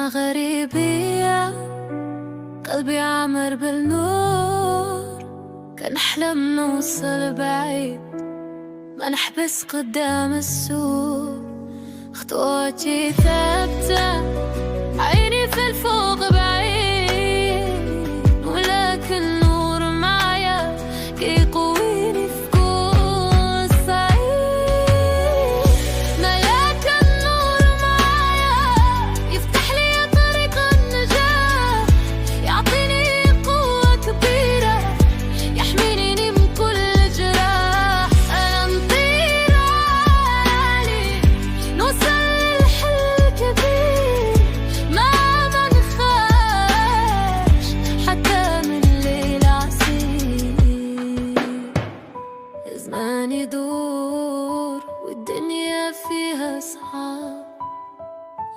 مغربية، قلبي عامر بالنور. كان حلم نوصل بعيد، ما نحبس قدام السور. خطواتي ثابتة، عيني في الفوق بعيد، ولكن نور معايا يقويني في كل صعيد. ملاك النور معايا يفتح لي طريق النجاة، يعطيني قوة كبيرة، يحميني من كل جراح. أنا نطير عالي، نوصل للحل كبير، ما نخافش حتى من ليل عسير. زمان يدور والدنيا فيها صعاب،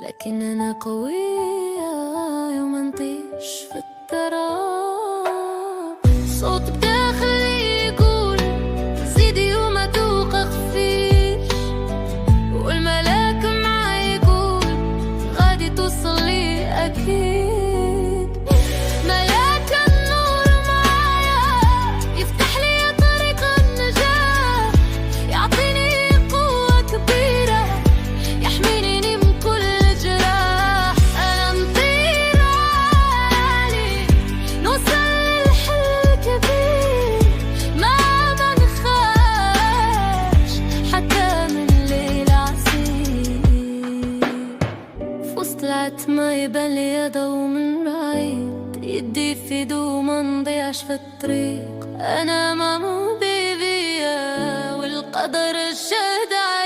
لكن أنا قوية وما نطيش في التراب. صوت بداخلي يقول زيدي وما توقفيش، والملاك معاي يقول غادي توصلي أكيد. ملاك النور معايا يفتح لي طريق النجاة، يعطيني قوة كبيرة، يحميني من كل جراح. أنا نطير عالي، نوصل للحل كبير، ما نخافش حتى من ليل عسير. في وسط العتمة يبان لي ضو من بعيد، يدي في يدو ما نضيعش في الطريق. أنا مامو بيبية والقدر الشهد علي.